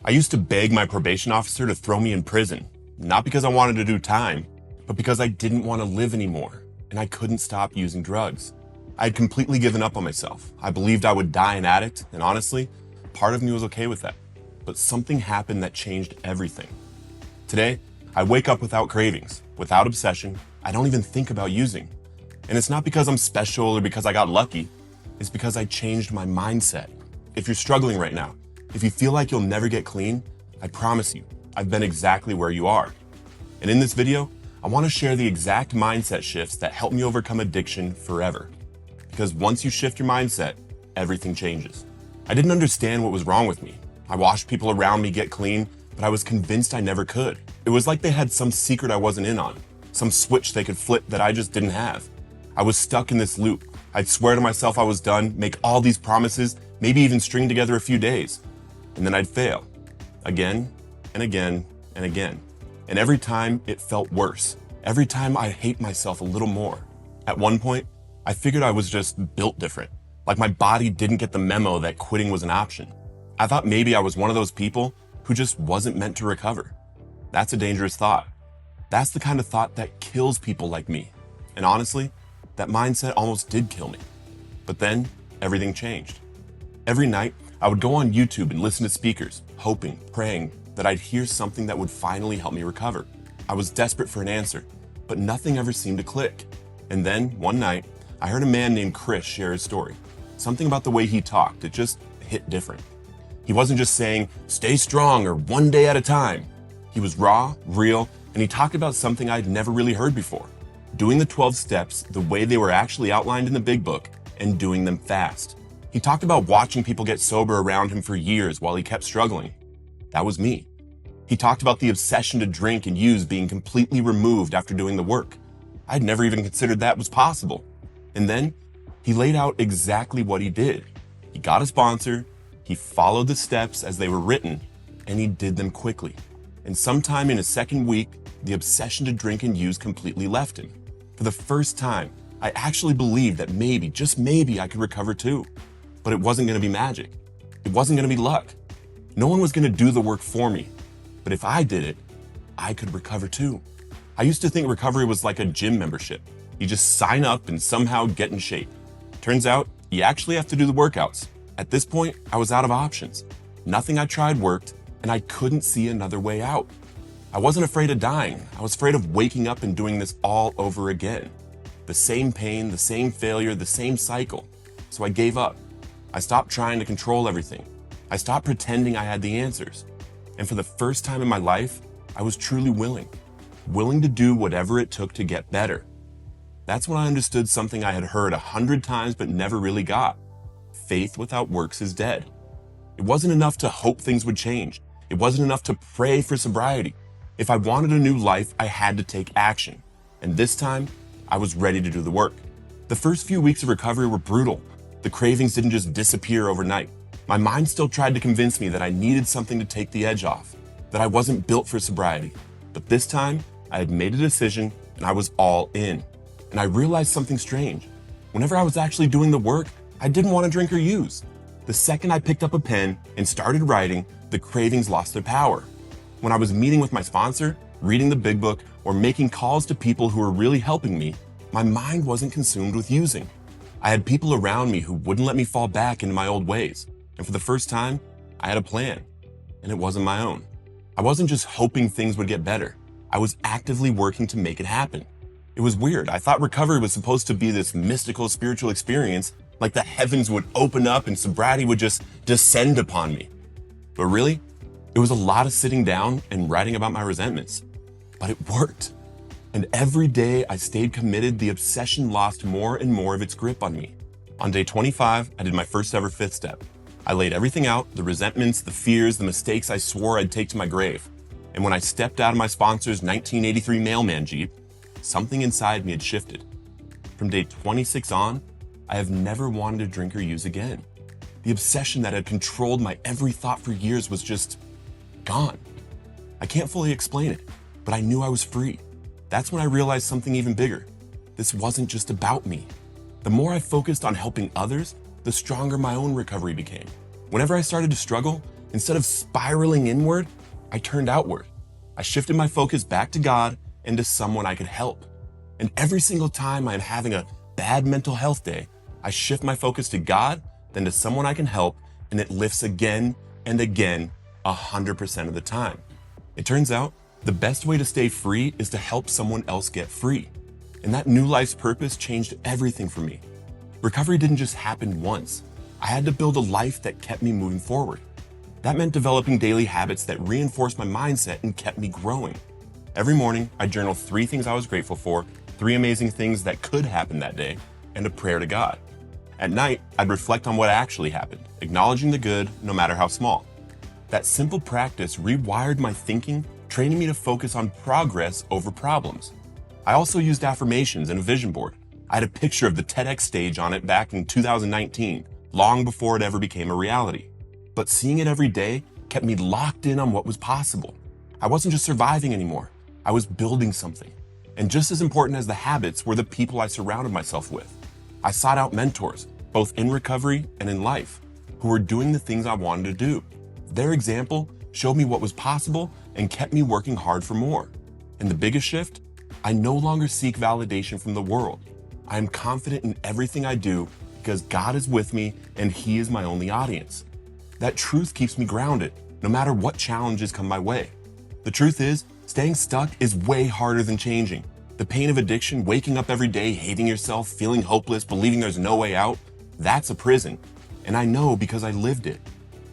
I used to beg my probation officer to throw me in prison, not because I wanted to do time, but because I didn't want to live anymore, and I couldn't stop using drugs. I had completely given up on myself. I believed I would die an addict, and honestly, part of me was okay with that. But something happened that changed everything. Today, I wake up without cravings, without obsession. I don't even think about using. And it's not because I'm special or because I got lucky. It's because I changed my mindset. If you're struggling right now, if you feel like you'll never get clean, I promise you, I've been exactly where you are. And in this video, I want to share the exact mindset shifts that help me overcome addiction forever. Because once you shift your mindset, everything changes. I didn't understand what was wrong with me. I watched people around me get clean, but I was convinced I never could. It was like they had some secret I wasn't in on, some switch they could flip that I just didn't have. I was stuck in this loop. I'd swear to myself I was done, make all these promises, maybe even string together a few days. And then I'd fail. Again, and again, and again. And every time it felt worse. Every time I'd hate myself a little more. At one point, I figured I was just built different. Like my body didn't get the memo that quitting was an option. I thought maybe I was one of those people who just wasn't meant to recover. That's a dangerous thought. That's the kind of thought that kills people like me. And honestly, that mindset almost did kill me. But then, everything changed. Every night, I would go on YouTube and listen to speakers, hoping, praying that I'd hear something that would finally help me recover. I was desperate for an answer, but nothing ever seemed to click. And then, one night, I heard a man named Chris share his story. Something about the way he talked, it just hit different. He wasn't just saying, stay strong or one day at a time. He was raw, real, and he talked about something I'd never really heard before. Doing the 12 steps the way they were actually outlined in the big book and doing them fast. He talked about watching people get sober around him for years while he kept struggling. That was me. He talked about the obsession to drink and use being completely removed after doing the work. I'd never even considered that was possible. And then he laid out exactly what he did. He got a sponsor, he followed the steps as they were written, and he did them quickly. And sometime in his second week, the obsession to drink and use completely left him. For the first time, I actually believed that maybe, just maybe, I could recover too. But it wasn't going to be magic. It wasn't going to be luck. No one was going to do the work for me. But if I did it, I could recover too. I used to think recovery was like a gym membership. You just sign up and somehow get in shape. Turns out, you actually have to do the workouts. At this point, I was out of options. Nothing I tried worked, and I couldn't see another way out. I wasn't afraid of dying. I was afraid of waking up and doing this all over again. The same pain, the same failure, the same cycle. So I gave up. I stopped trying to control everything. I stopped pretending I had the answers. And for the first time in my life, I was truly willing to do whatever it took to get better. That's when I understood something I had heard 100 times but never really got. Faith without works is dead. It wasn't enough to hope things would change. It wasn't enough to pray for sobriety. If I wanted a new life, I had to take action. And this time, I was ready to do the work. The first few weeks of recovery were brutal. The cravings didn't just disappear overnight. My mind still tried to convince me that I needed something to take the edge off, that I wasn't built for sobriety. But this time, I had made a decision and I was all in. And I realized something strange. Whenever I was actually doing the work, I didn't want to drink or use. The second I picked up a pen and started writing, the cravings lost their power. When I was meeting with my sponsor, reading the big book, or making calls to people who were really helping me, my mind wasn't consumed with using. I had people around me who wouldn't let me fall back into my old ways. And for the first time, I had a plan. And it wasn't my own. I wasn't just hoping things would get better. I was actively working to make it happen. It was weird. I thought recovery was supposed to be this mystical spiritual experience, like the heavens would open up and sobriety would just descend upon me. But really, it was a lot of sitting down and writing about my resentments. But it worked. And every day I stayed committed, the obsession lost more and more of its grip on me. On day 25, I did my first ever fifth step. I laid everything out, the resentments, the fears, the mistakes I swore I'd take to my grave. And when I stepped out of my sponsor's 1983 mailman Jeep, something inside me had shifted. From day 26 on, I have never wanted to drink or use again. The obsession that had controlled my every thought for years was just gone. I can't fully explain it, but I knew I was free. That's when I realized something even bigger. This wasn't just about me. The more I focused on helping others, the stronger my own recovery became. Whenever I started to struggle, Instead of spiraling inward, I turned outward. I shifted my focus back to God and to someone I could help. And every single time I'm having a bad mental health day, I shift my focus to God, then to someone I can help, and it lifts again and again, 100% of the time. It turns out the best way to stay free is to help someone else get free. And that new life's purpose changed everything for me. Recovery didn't just happen once. I had to build a life that kept me moving forward. That meant developing daily habits that reinforced my mindset and kept me growing. Every morning, I journaled 3 things I was grateful for, 3 amazing things that could happen that day, and a prayer to God. At night, I'd reflect on what actually happened, acknowledging the good, no matter how small. That simple practice rewired my thinking, training me to focus on progress over problems. I also used affirmations and a vision board. I had a picture of the TEDx stage on it back in 2019, long before it ever became a reality. But seeing it every day kept me locked in on what was possible. I wasn't just surviving anymore. I was building something. And just as important as the habits were the people I surrounded myself with. I sought out mentors, both in recovery and in life, who were doing the things I wanted to do. Their example showed me what was possible and kept me working hard for more. And the biggest shift? I no longer seek validation from the world. I am confident in everything I do because God is with me and He is my only audience. That truth keeps me grounded, no matter what challenges come my way. The truth is, staying stuck is way harder than changing. The pain of addiction, waking up every day, hating yourself, feeling hopeless, believing there's no way out, that's a prison. And I know because I lived it.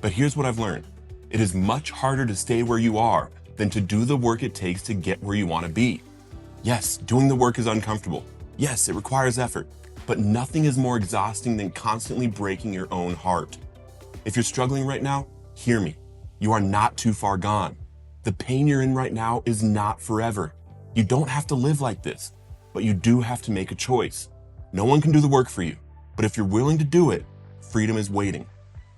But here's what I've learned. It is much harder to stay where you are than to do the work it takes to get where you want to be. Yes, doing the work is uncomfortable. Yes, it requires effort. But nothing is more exhausting than constantly breaking your own heart. If you're struggling right now, hear me. You are not too far gone. The pain you're in right now is not forever. You don't have to live like this, but you do have to make a choice. No one can do the work for you, but if you're willing to do it, freedom is waiting.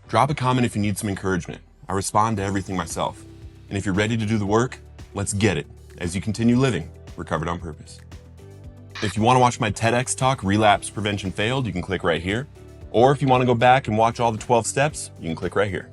Drop a comment if you need some encouragement. I respond to everything myself. And if you're ready to do the work, let's get it as you continue living Recovered on Purpose. If you want to watch my TEDx talk, Relapse Prevention Failed, you can click right here. Or if you want to go back and watch all the 12 steps, you can click right here.